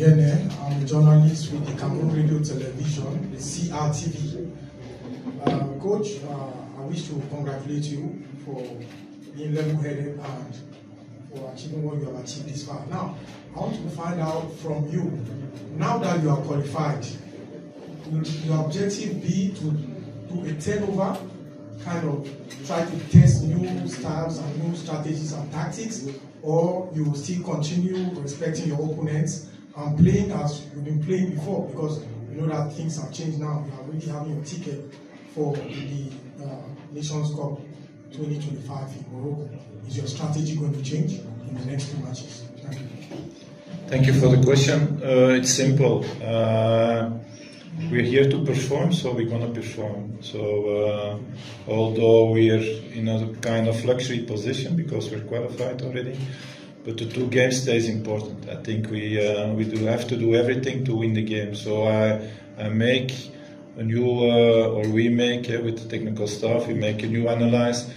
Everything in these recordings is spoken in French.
I'm a journalist with the Cameroon Radio Television, the CRTV. Coach, I wish to congratulate you for being level-headed and for achieving what you have achieved this far. Now, I want to find out from you, now that you are qualified, will your objective be to do a turnover, kind of try to test new styles and new strategies and tactics, or you will still continue respecting your opponents and playing as you've been playing before, because you know that things have changed now. You are already having your ticket for the Nations Cup 2025 in Morocco. Is your strategy going to change in the next 2 matches? Thank you. Thank you for the question. It's simple. We're here to perform, so we're going to perform. So although we're in a kind of luxury position because we're qualified already, but the 2 games stays important. I think we do have to do everything to win the game. So I make a new, or we make with the technical staff, we make a new analysis,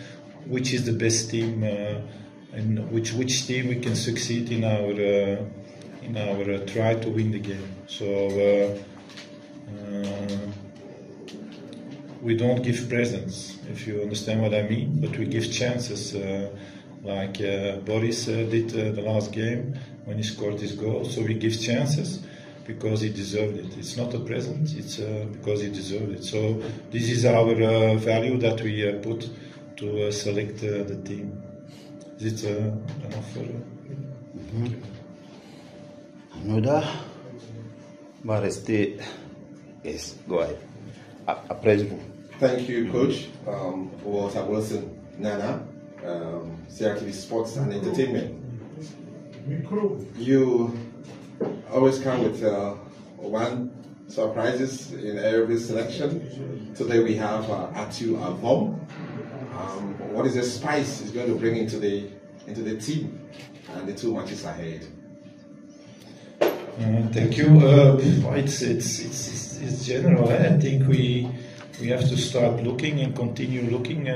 which is the best team and which team we can succeed in our try to win the game. So we don't give presents, if you understand what I mean, but we give chances. Like Boris did the last game when he scored his goal. So we give chances because he deserved it. It's not a present, it's because he deserved it. So this is our value that we put to select the team. Is it enough for Noda va rester. Yes, go ahead. Après vous. Thank you, Coach. Walter Wilson, Nana. CRTV Sports and Entertainment. You always come with one surprises in every selection. Today we have Atu Avom. What is the spice he's going to bring into the team and the 2 matches ahead? Thank you. It's general. I think we have to start looking and continue looking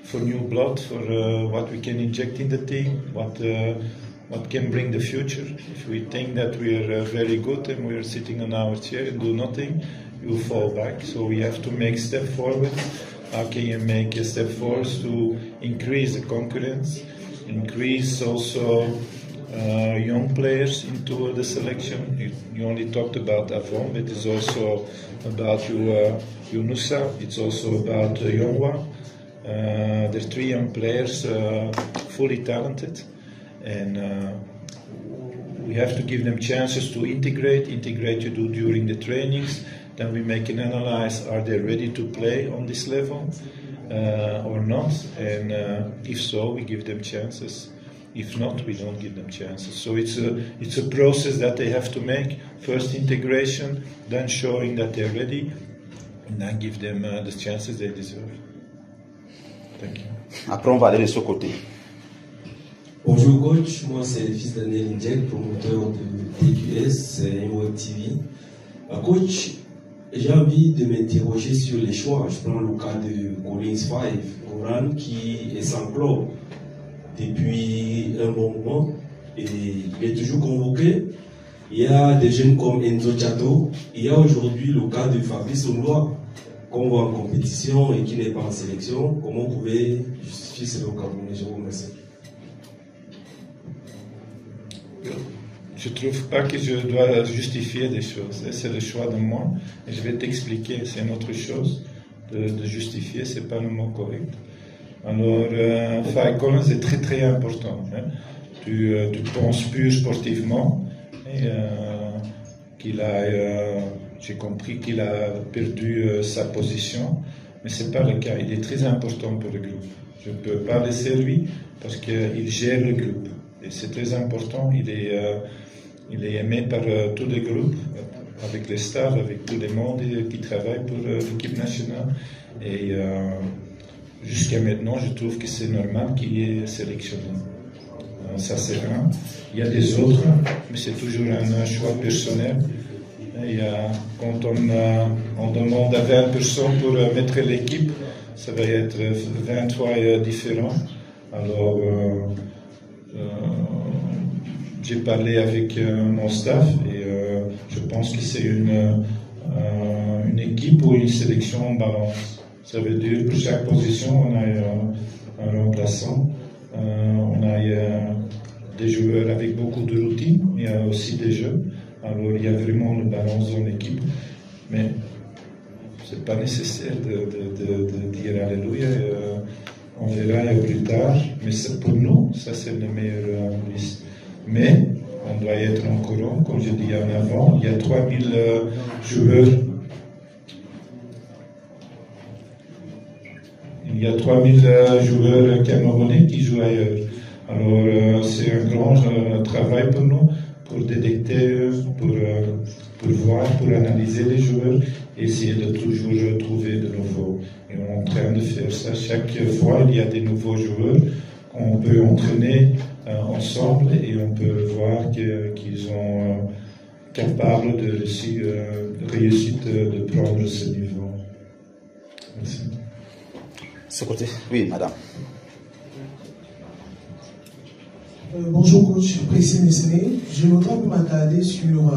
for new blood, for what we can inject in the team, what can bring the future. If we think that we are very good and we are sitting on our chair and do nothing, you fall back. So we have to make a step forward. How can you make a step forward to increase the concurrence, increase also young players into the selection? You only talked about Avon, but it's also about Yunusa, it's also about Yongwa. There are 3 young players, fully talented, and we have to give them chances to integrate you do during the trainings. Then we make an analysis, are they ready to play on this level or not, and if so, we give them chances. If not, we don't give them chances. So it's a process that they have to make. First integration, then showing that they're ready, and then give them the chances they deserve. Thank you. Après, on va aller de ce côté. Bonjour coach, moi c'est le fils Daniel Ndjek, promoteur de TQS, MWeb TV. Coach, j'ai envie de m'interroger sur les choix. Je prends le cas de Collins 5, Goran, qui est sans club depuis un bon moment et il est toujours convoqué. Il y a des jeunes comme Enzo Chato. Il y a aujourd'hui le cas de Fabrice Onloa, qu'on voit en compétition et qui n'est pas en sélection. Comment vous pouvez justifier ce Cameroun? Je vous remercie. Je ne trouve pas que je dois justifier des choses. C'est le choix de moi. Et je vais t'expliquer. C'est une autre chose. De justifier, ce n'est pas le mot correct. Alors, Faye Collins est très très important. Hein. Tu penses plus sportivement. Et j'ai compris qu'il a perdu sa position, mais ce n'est pas le cas. Il est très important pour le groupe. Je ne peux pas laisser lui parce qu'il gère le groupe. Et c'est très important. Il est aimé par tous les groupes, avec les staffs, avec tout le monde qui travaille pour l'équipe nationale. Et jusqu'à maintenant, je trouve que c'est normal qu'il est sélectionné. Ça c'est un. Il y a des autres, mais c'est toujours un choix personnel. Et quand on demande à 20 personnes pour mettre l'équipe, ça va être 20 fois différent. Alors, j'ai parlé avec mon staff et je pense que c'est une équipe ou une sélection en balance. Ça veut dire pour chaque position, on a un remplaçant, on a des joueurs avec beaucoup de routine, il y a aussi des jeunes. Alors il y a vraiment une balance dans l'équipe, mais c'est pas nécessaire de dire Alléluia. On verra plus tard, mais pour nous, ça c'est le meilleur liste. Mais on doit être en courant, comme je dis en avant, il y a 3000 joueurs. Il y a 3000 joueurs camerounais qui jouent ailleurs. Alors c'est un grand travail pour nous, pour détecter, pour voir, pour analyser les joueurs et essayer de toujours trouver de nouveaux. Et on est en train de faire ça. Chaque fois, il y a des nouveaux joueurs qu'on peut entraîner ensemble et on peut voir qu'ils sont capables de réussir de prendre ce niveau. Merci. Ce côté. Oui, madame. Bonjour coach, Précis Messéné. Je voudrais un peu m'attarder sur...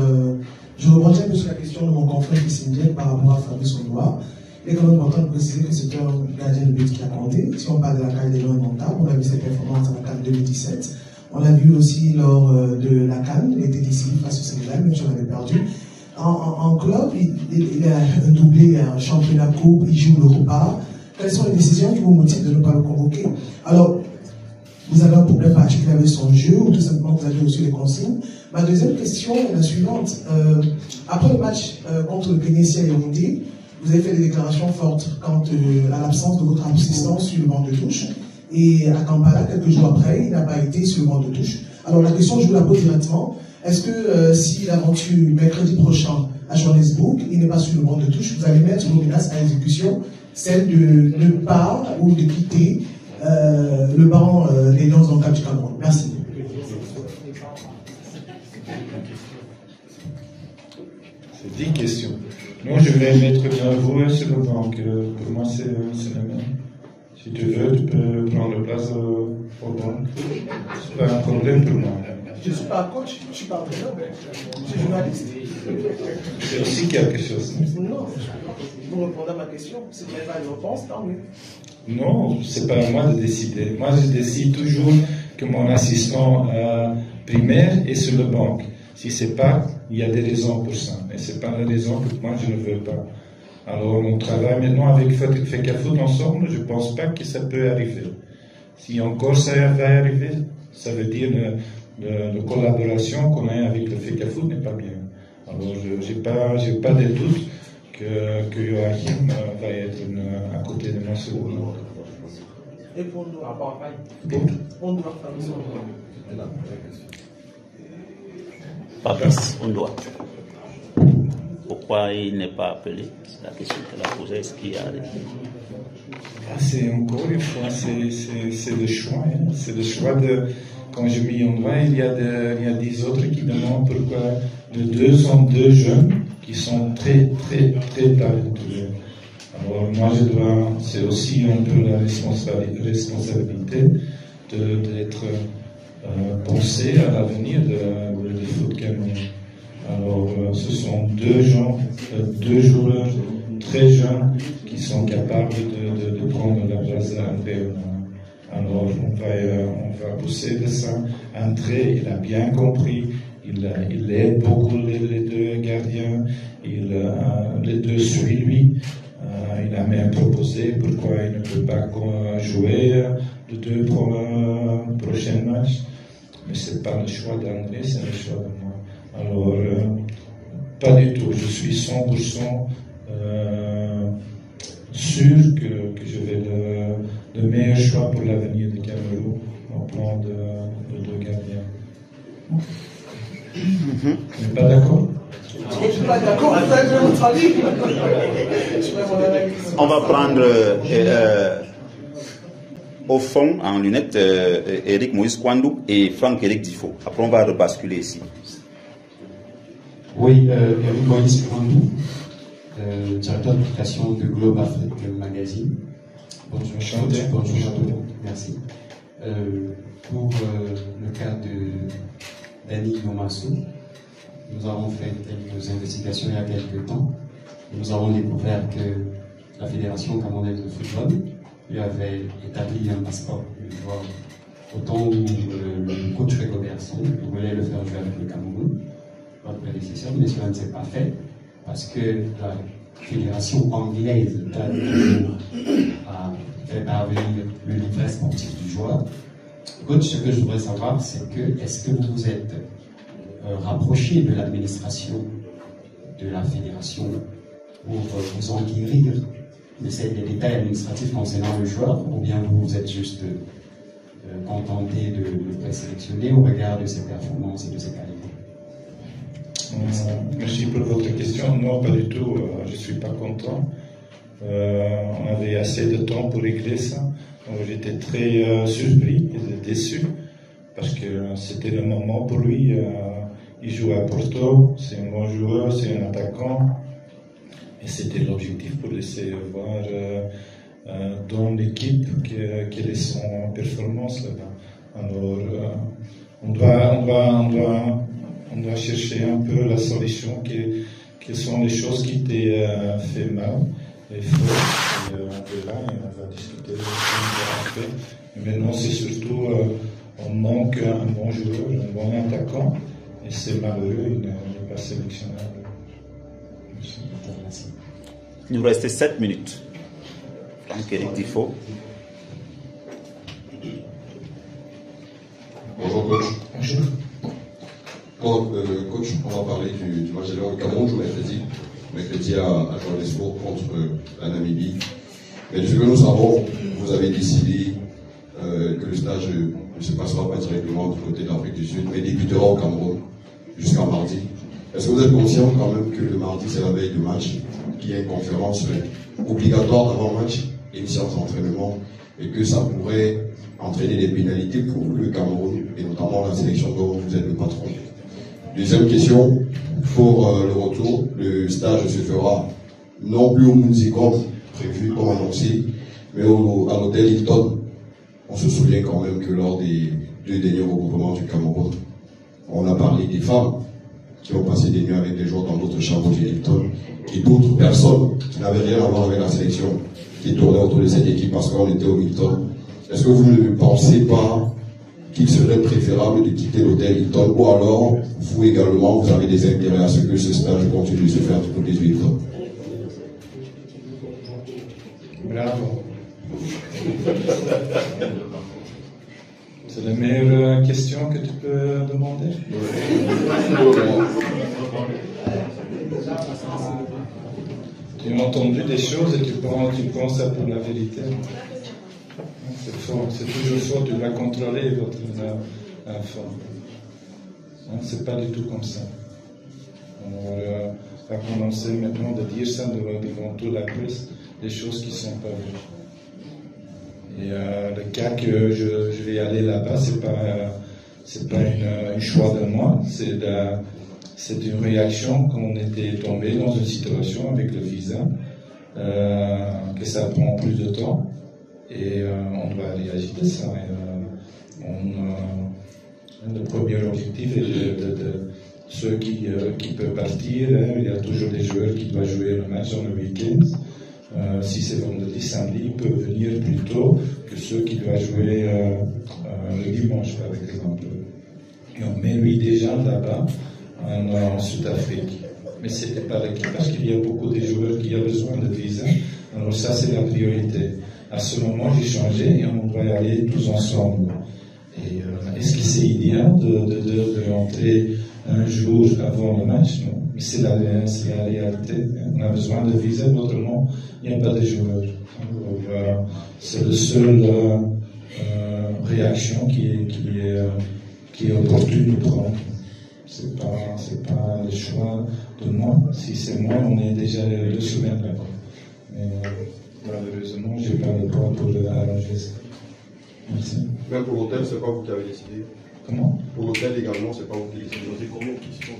je rebondis un peu sur la question de mon confrère Kissindier par rapport à Fabrice Ondoa. Il est quand même important de préciser que c'est un gardien de but qui a compté. Si on parle de la CAN des Lions Indomptables, on a vu ses performances à la CAN 2017. On l'a vu aussi lors de la CAN, il était décisif face au Sénégal, même si on avait perdu. En club, il a un doublé, un championnat coupe, il joue l'Europa. Quelles sont les décisions qui vous motivent de ne pas le convoquer? Alors, vous avez un problème particulier avec son jeu ou tout simplement vous avez reçu les consignes? Ma deuxième question est la suivante. Après le match contre le Kenya et Yaoundé, vous avez fait des déclarations fortes quant à l'absence de votre assistance sur le banc de touche. Et à Kampala, quelques jours après, il n'a pas été sur le banc de touche. Alors la question, je vous la pose directement. Est-ce que si l'aventure mercredi prochain à Johannesburg, il n'est pas sur le banc de touche, vous allez mettre vos menaces à exécution, celle de ne pas ou de quitter le banc des Lions Indomptables du Cameroun? Merci. C'est 10 questions. Moi, je vais mettre vous sur le banc. Pour moi, c'est la même. Si tu veux, tu peux prendre place au banc. C'est pas un problème pour moi. Je ne suis pas coach, je ne suis pas entraîneur, je suis journaliste. C'est aussi quelque chose. Non, vous répondez à ma question. Si vous n'avez pas de réponse, tant mieux. Non, c'est pas à moi de décider. Moi, je décide toujours que mon assistant primaire est sur le banc. Si c'est pas, il y a des raisons pour ça. Mais c'est pas la raison que moi je ne veux pas. Alors, on travaille maintenant avec Fecafoot ensemble. Je pense pas que ça peut arriver. Si encore ça va arriver, ça veut dire la collaboration qu'on a avec le Fecafoot n'est pas bien. Alors, j'ai pas de doute que Joachim va être à côté de moi sur le banc. Et pour nous, on doit faire Fabrice Ondoa. Pourquoi il n'est pas appelé? C'est la question qu'elle a posée. Est-ce qu'il y a C'est encore une fois, c'est le choix. Hein. C'est le choix de. Quand je mis Ondoa, il y a 10 autres qui demandent pourquoi les deux sont deux jeunes qui sont très, très, très talentueux. Alors moi, c'est aussi un peu la responsabilité d'être pensé à l'avenir du foot camerounais. Alors ce sont deux joueurs très jeunes qui sont capables de prendre la place d'André. Alors on va pousser de ça. André, il a bien compris. Il aide beaucoup les deux gardiens. Les deux suivent lui. Il a même proposé pourquoi il ne peut pas jouer les deux prochains matchs. Mais ce n'est pas le choix d'André, c'est le choix de moi. Alors, pas du tout. Je suis 100% sûr que je vais le meilleur choix pour l'avenir du Cameroun au plan de deux gardiens. Vous n'êtes pas d'accord? Je ne suis pas d'accord, vous avez votre avis. On va prendre au fond, en lunettes, Eric Moïse Kwandou et Franck-Éric Difo. Après, on va rebasculer ici. Oui, Eric Moïse Kwandou, directeur de publication de Globe Afrique Magazine. Bonjour, bonjour à tous. Merci. Pour le cas Dani Yomassou. Nous avons fait quelques investigations il y a quelques temps. Nous avons découvert que la Fédération camerounaise de football lui avait établi un passeport de joueur au temps où le coach Rigobert voulait le faire jouer avec le Cameroun, votre prédécesseur, mais cela ne s'est pas fait parce que la Fédération anglaise a fait parvenir le livret sportif du joueur. Coach, ce que je voudrais savoir, c'est que est-ce que vous vous êtes rapproché de l'administration de la Fédération pour vous enquérir des détails administratifs concernant le joueur, ou bien vous êtes juste contenté de le présélectionner au regard de ses performances et de ses qualités? Merci pour votre question. Non, pas du tout. Je ne suis pas content. On avait assez de temps pour régler ça. J'étais très surpris et déçu parce que c'était le moment pour lui. Il joue à Porto, c'est un bon joueur, c'est un attaquant. Et c'était l'objectif pour laisser voir dans l'équipe quelle est son performance là-bas. Alors, on doit chercher un peu la solution, quelles sont les choses qui étaient fait mal et fautes. Et on verra, et on va discuter de ce qu'on va faire. Mais maintenant, c'est surtout, on manque un bon joueur, un bon attaquant, et c'est malheureux, il n'est pas sélectionnable. Merci. Il nous restait 7 minutes. Franck-Éric Difo. Bonjour coach. Bonjour. Bon, coach, on va parler du match de le Cameroun joue mercredi. Mercredi à Johannesburg contre la Namibie. Mais de ce que nous savons, vous avez décidé que le stage ne se passera pas directement du côté de l'Afrique du Sud, mais débutera au Cameroun jusqu'à mardi. Est-ce que vous êtes conscient quand même que le mardi c'est la veille du match, qu'il y a une conférence obligatoire avant le match et une séance d'entraînement, et que ça pourrait entraîner des pénalités pour le Cameroun et notamment la sélection dont vous êtes le patron? Deuxième question, pour le retour, le stage se fera non plus au Mounzicom prévu comme annoncé, mais à l'hôtel Hilton. On se souvient quand même que lors des 2 derniers regroupements du Cameroun, on a parlé des femmes qui ont passé des nuits avec des joueurs dans d'autres chambres du Hilton et d'autres personnes qui n'avaient rien à voir avec la sélection qui tournaient autour de cette équipe parce qu'on était au Hilton. Est-ce que vous ne pensez pas qu'il serait préférable de quitter l'hôtel Hilton, ou alors vous également vous avez des intérêts à ce que ce stage continue de se faire du côté du Hilton? Bravo. C'est la meilleure question que tu peux demander. Tu as entendu des choses et tu prends ça pour la vérité. C'est faux, c'est toujours faux, tu dois contrôler votre info. C'est pas du tout comme ça. On va commencer maintenant de dire ça devant toute la presse, des choses qui ne sont pas vraies. Et le cas que je vais aller là-bas, c'est pas un choix de moi, c'est une réaction qu'on était tombé dans une situation avec le visa, que ça prend plus de temps. Et on va réagir à ça. Le premier objectif est de ceux qui peuvent partir. Il y a toujours des joueurs qui doivent jouer le match dans le week-end. Si c'est vendredi, samedi, ils peuvent venir plus tôt que ceux qui doivent jouer le dimanche, par exemple. Et on met lui déjà là-bas en Sud-Afrique. Mais c'était pas l'équipe parce qu'il y a beaucoup de joueurs qui ont besoin de visa. Alors ça, c'est la priorité. À ce moment, j'ai changé et on doit y aller tous ensemble. Et est-ce que c'est idéal de rentrer un jour avant le match? Non. Mais c'est la réalité. On a besoin de visa, autrement, il n'y a pas de joueurs. C'est la seule réaction qui est opportune de prendre. C'est pas le choix de moi. Si c'est moi, on est déjà 2 semaines là-bas. Mais malheureusement, je n'ai pas le droit pour arranger ça. Merci. Même pour l'hôtel, c'est pas vous qui avez décidé. Comment? Pour l'hôtel également, c'est pas vous qui décidez. Vous avez combien de questions?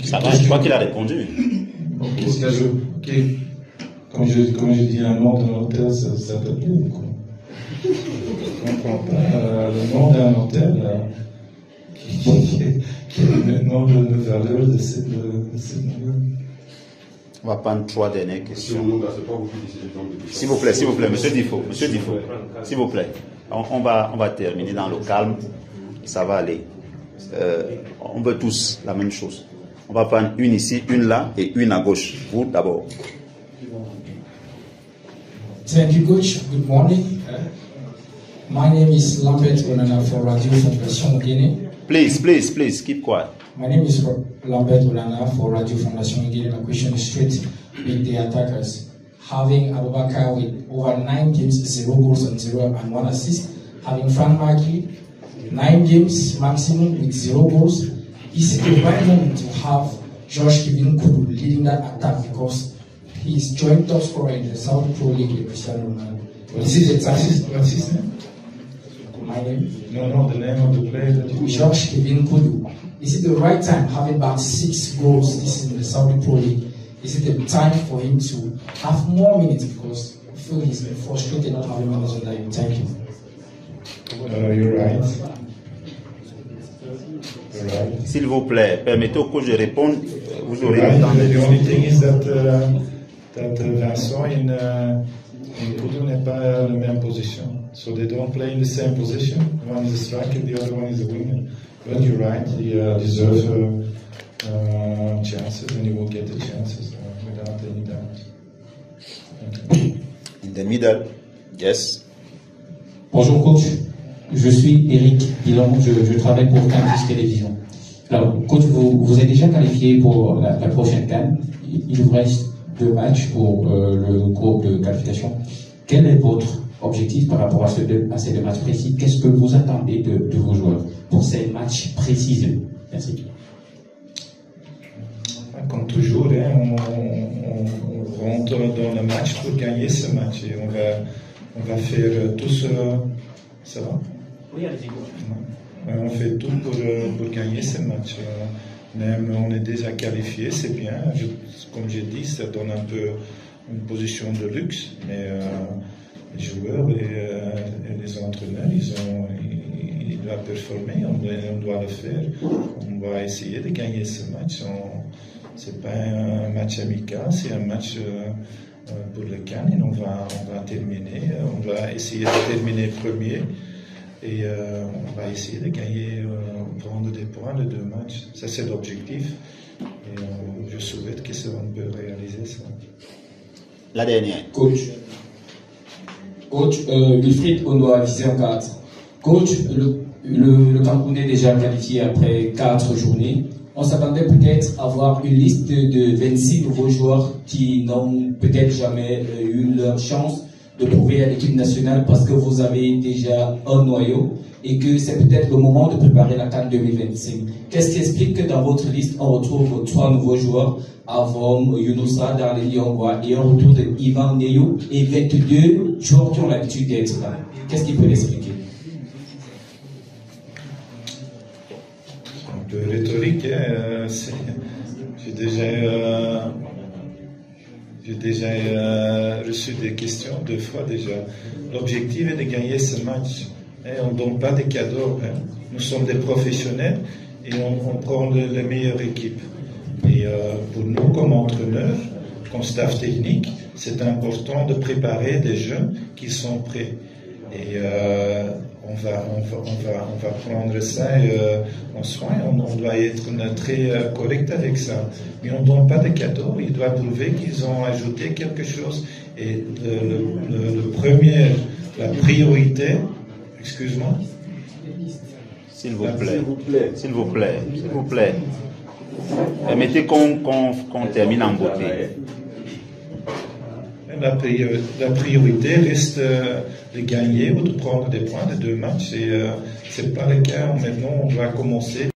Ça va, je crois qu'il a répondu. Quand je dis un nom de l'hôtel, ça te plaît ou quoi? comprends pas le nom d'un hôtel qui est le nom de la valeur de cette nouvelle. On va prendre 3 dernières questions. C'est pas vous qui décidez du nombre de questions. S'il vous plaît, monsieur Difo, s'il vous plaît. On va terminer dans le calme, ça va aller. On veut tous la même chose. On va prendre une ici, une là et une à gauche. Vous d'abord. Thank you, Coach. Good morning. My name is Lambert Onana for Radio Fondation Guinée. Please, keep quiet. My name is Lambert Onana for Radio Fondation Guinée. My question is straight with the attackers. Having Abubakar with over 9 games, 0 goals and 1 assist. Having Frank Maki, 9 games maximum with 0 goals. Is it the right moment to have Josh Kevin Kudu leading that attack because he is joint top scorer in the Saudi Pro League with Cristiano Ronaldo? What's his name? My name? No, the name of the player that you... Josh Kevin Kudu. Is it the right time, having back 6 goals this is in the Saudi Pro League? Is it the time for him to have more minutes because I feel he's been frustrated not having minutes on that? Thank you. You're right. S'il vous plaît, permettez au coach de répondre. Vous aurez right. le temps de... The only thing is that Vincent in Kudu n'est pas la même position. So they don't play in the same position. One is a striker, the other one is a winger. But you're right, he deserves chances and he will get the chances without any doubt. In the middle, yes. Bonjour coach, je suis Eric Pilon, je travaille pour Candice Télévision. Alors coach, vous êtes déjà qualifié pour la prochaine CAN. Il vous reste 2 matchs pour le groupe de qualification. Quel est votre objectif par rapport à ces 2 matchs précis? Qu'est-ce que vous attendez de vos joueurs pour ces matchs précis? Merci. Comme toujours, on rentre dans le match pour gagner ce match et on va faire tout ça. Ça va? Oui, allez-y. On fait tout pour gagner ce match. Même on est déjà qualifié, c'est bien. Comme j'ai dit, ça donne un peu une position de luxe, mais les joueurs et les entraîneurs, ils doivent performer, on doit le faire. On va essayer de gagner ce match. C'est pas un match amical, c'est un match pour le CAN et on va terminer. On va essayer de terminer premier et on va essayer de gagner, prendre des points de 2 matchs. Ça c'est l'objectif et je souhaite que ça on peut réaliser ça. La dernière. Coach, Wilfried, on doit viser en 4. Coach, le Cameroun est déjà qualifié après 4 journées. On s'attendait peut-être à avoir une liste de 26 nouveaux joueurs qui n'ont peut-être jamais eu leur chance de prouver à l'équipe nationale parce que vous avez déjà un noyau et que c'est peut-être le moment de préparer la CAN 2025. Qu'est-ce qui explique que dans votre liste, on retrouve 3 nouveaux joueurs, Avom, Younoussa, Darley Yongwa et un retour de Ivan Neyou et 22 joueurs qui ont l'habitude d'être là? Qu'est-ce qui peut l'expliquer? Un peu rhétorique, hein, j'ai déjà reçu des questions 2 fois déjà. L'objectif est de gagner ce match. Hein, on ne donne pas des cadeaux. Hein. Nous sommes des professionnels et on prend les meilleures équipes. Et pour nous, comme entraîneurs, comme staff technique, c'est important de préparer des jeunes qui sont prêts. Et on va prendre ça en soin. On doit être très correct avec ça. Mais on ne donne pas de cadeaux. Ils doivent prouver qu'ils ont ajouté quelque chose. Et la priorité, excuse-moi. S'il vous plaît. Permettez qu'on termine en beauté. La priorité reste de gagner ou de prendre des points de 2 matchs. Et ce n'est pas le cas. Maintenant, on doit commencer.